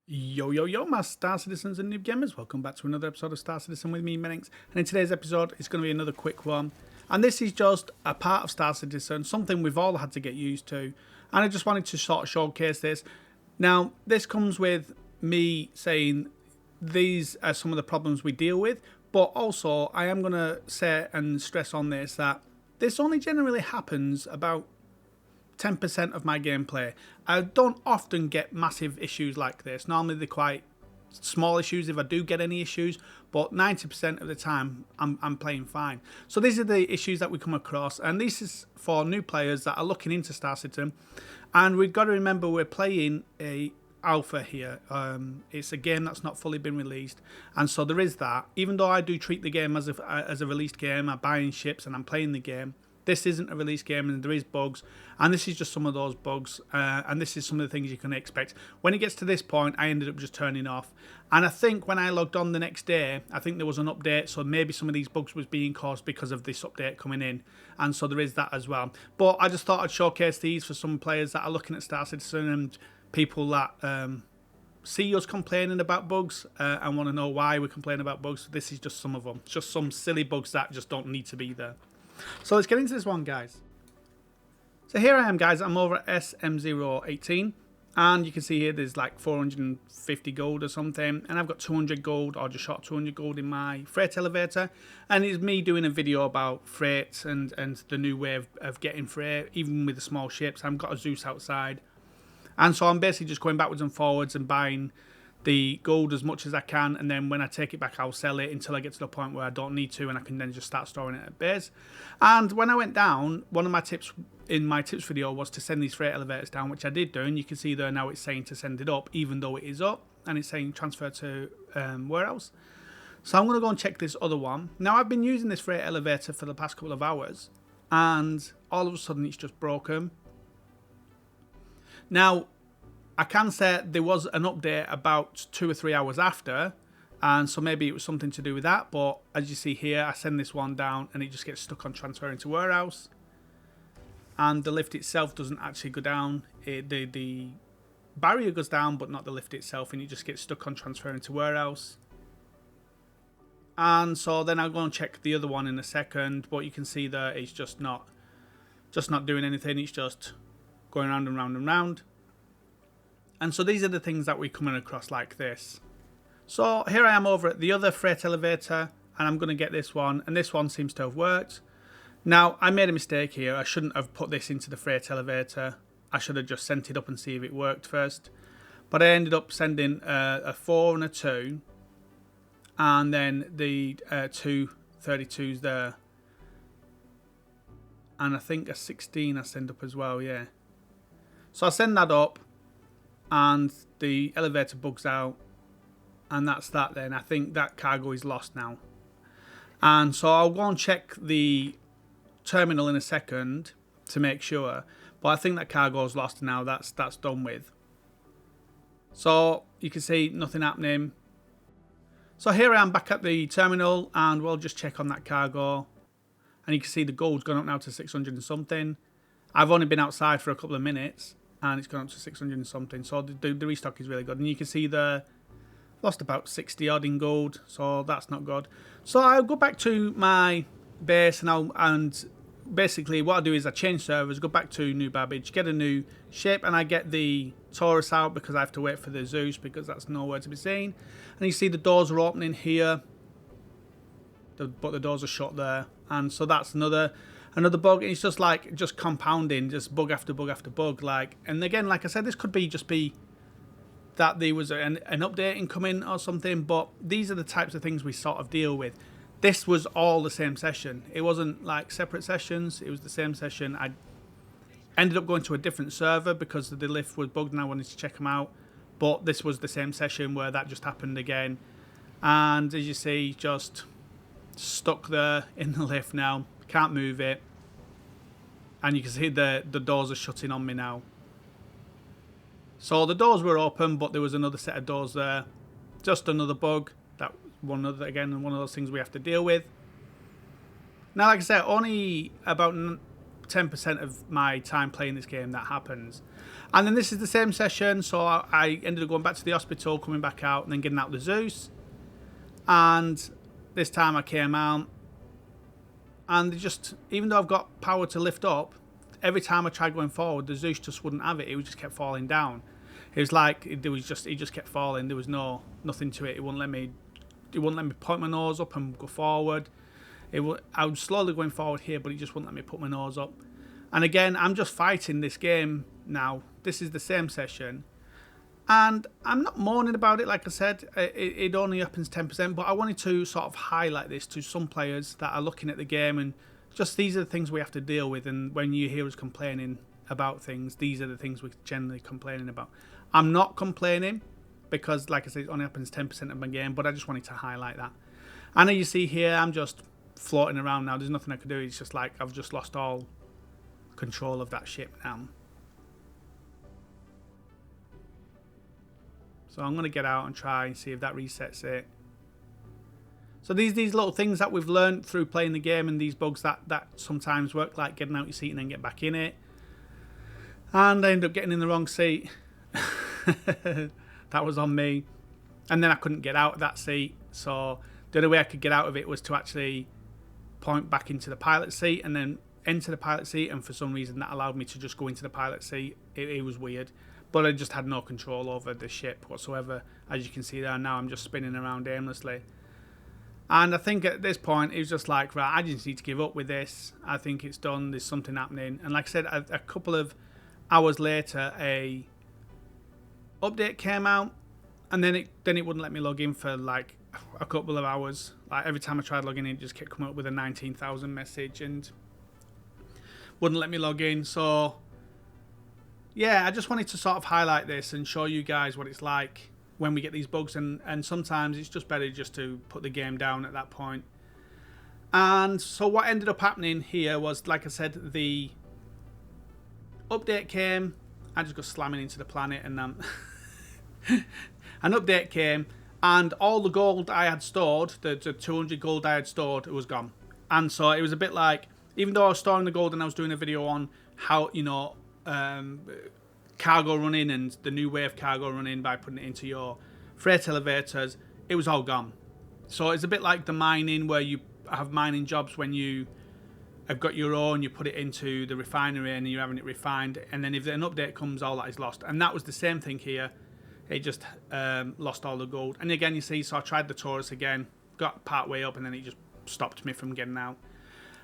Yo, yo, yo, my Star Citizens and Noob Gamers. Welcome back to another episode of Star Citizen with me, Menix. And in today's episode, it's going to be another quick one. And this is just a part of Star Citizen, something we've all had to get used to. And I just wanted to sort of showcase this. Now, this comes with me saying these are some of the problems we deal with. But also, I am going to say and stress on this that this only generally happens about 10% of my gameplay. I don't often get massive issues like this. Normally they're quite small issues if I do get any issues, but 90% of the time I'm playing fine. So these are the issues that we come across, and this is for new players that are looking into Star Citizen. And we've got to remember we're playing a alpha here. It's a game that's not fully been released, and so there is that. Even though I do treat the game as a released game, I'm buying ships and I'm playing the game, this isn't a release game and there is bugs, and this is just some of those bugs, and this is some of the things you can expect. When it gets to this point, I ended up just turning off, and I think when I logged on the next day, I think there was an update, so maybe some of these bugs was being caused because of this update coming in, and so there is that as well. But I just thought I'd showcase these for some players that are looking at Star Citizen and people that see us complaining about bugs and want to know why we complain about bugs. This is just some of them, just some silly bugs that just don't need to be there. So let's get into this one, guys. So here I am, guys. I'm over at SM018, and you can see here there's like 450 gold or something, and I've got 200 gold, or just short 200 gold in my freight elevator, and it's me doing a video about freight and the new way of getting freight, even with the small ships. I've got a Zeus outside, and so I'm basically just going backwards and forwards and buying the gold as much as I can, and then when I take it back I'll sell it until I get to the point where I don't need to, and I can then just start storing it at base. And when I went down, one of my tips in my tips video was to send these freight elevators down, which I did do, and you can see there now it's saying to send it up even though it is up, and it's saying transfer to warehouse. So I'm going to go and check this other one. Now I've been using this freight elevator for the past couple of hours, and all of a sudden it's just broken. Now I can say there was an update about 2 or 3 hours after, and so maybe it was something to do with that, but as you see here, I send this one down and it just gets stuck on transferring to warehouse, and the lift itself doesn't actually go down. The barrier goes down but not the lift itself, and it just gets stuck on transferring to warehouse. And so then I'll go and check the other one in a second, but you can see that it's just not doing anything. It's just going round and round and round. And so these are the things that we're coming across like this. So here I am over at the other freight elevator, and I'm going to get this one, and this one seems to have worked. Now, I made a mistake here. I shouldn't have put this into the freight elevator. I should have just sent it up and see if it worked first. But I ended up sending a 4 and a 2, and then the 2 32s there. And I think a 16 I send up as well, yeah. So I send that up, and the elevator bugs out, and that's that then. I think that cargo is lost now. And so I'll go and check the terminal in a second to make sure, but I think that cargo is lost now. That's done with. So you can see nothing happening. So here I am back at the terminal, and we'll just check on that cargo, and you can see the gold's gone up now to 600 and something. I've only been outside for a couple of minutes, and it's gone up to 600 and something, so the restock is really good. And you can see the lost about 60 odd in gold, so that's not good. So I'll go back to my base, and basically what I do is I change servers, go back to New Babbage, get a new ship, and I get the Taurus out because I have to wait for the Zeus because that's nowhere to be seen. And you see the doors are opening here, but the doors are shut there, and so that's another bug. It's just compounding, just bug after bug after bug. And again, like I said, this could be that there was an update incoming or something, but these are the types of things we sort of deal with. This was all the same session. It wasn't like separate sessions, it was the same session. I ended up going to a different server because the lift was bugged and I wanted to check them out, but this was the same session where that just happened again. And as you see, just stuck there in the lift now, can't move it. And you can see the doors are shutting on me now. So the doors were open, but there was another set of doors there. Just another bug. That one of those things we have to deal with. Now, like I said, only about 10% of my time playing this game that happens. And then this is the same session, so I ended up going back to the hospital, coming back out, and then getting out the Zeus. And this time I came out, and just, even though I've got power to lift up, every time I tried going forward, the Zeus just wouldn't have it. It just kept falling down. It was like it just kept falling. There was nothing to it. It wouldn't let me point my nose up and go forward. I was slowly going forward here, but it just wouldn't let me put my nose up. And again, I'm just fighting this game now. This is the same session. And I'm not moaning about it, like I said. It only happens 10%, but I wanted to sort of highlight this to some players that are looking at the game, and just these are the things we have to deal with. And when you hear us complaining about things, these are the things we're generally complaining about. I'm not complaining because, like I said, it only happens 10% of my game, but I just wanted to highlight that. And as you see here, I'm just floating around now. There's nothing I can do. It's just like I've just lost all control of that ship now. So I'm going to get out and try and see if that resets it. So these little things that we've learned through playing the game, and these bugs that sometimes work, like getting out your seat and then get back in it. And I ended up getting in the wrong seat. That was on me. And then I couldn't get out of that seat. So the only way I could get out of it was to actually point back into the pilot seat and then enter the pilot seat. And for some reason that allowed me to just go into the pilot seat. It was weird. But I just had no control over the ship whatsoever. As you can see there now, I'm just spinning around aimlessly. And I think at this point, it was just like, right, I just need to give up with this. I think it's done. There's something happening. And like I said, a couple of hours later, a update came out. And then it wouldn't let me log in for like a couple of hours. Like every time I tried logging in, it just kept coming up with a 19,000 message and wouldn't let me log in. So yeah, I just wanted to sort of highlight this and show you guys what it's like when we get these bugs, and sometimes it's just better just to put the game down at that point. And so what ended up happening here was, like I said, the update came. I just got slamming into the planet, and an update came, and all the gold I had stored, the 200 gold I had stored, it was gone. And so it was a bit like, even though I was storing the gold and I was doing a video on how, you know, cargo running and the new way of cargo running by putting it into your freight elevators, it was all gone. So it's a bit like the mining, where you have mining jobs when you have got your own, you put it into the refinery and you're having it refined, and then if an update comes, all that is lost. And that was the same thing here. It just lost all the gold. And again, you see, so I tried the Taurus again, got part way up, and then it just stopped me from getting out.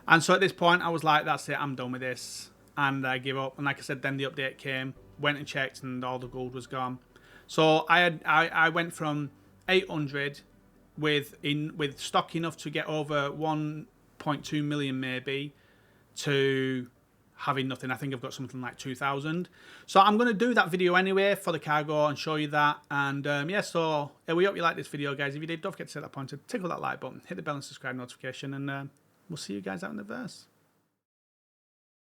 And so at this point I was like, that's it, I'm done with this. And I give up. And like I said, then the update came, went and checked, and all the gold was gone. So I went from 800 with stock enough to get over 1.2 million maybe, to having nothing. I think I've got something like 2,000. So I'm going to do that video anyway for the cargo and show you that. And yeah, so we hope you like this video, guys. If you did, don't forget to hit that pointer, tickle that like button, hit the bell and subscribe notification, and we'll see you guys out in the verse.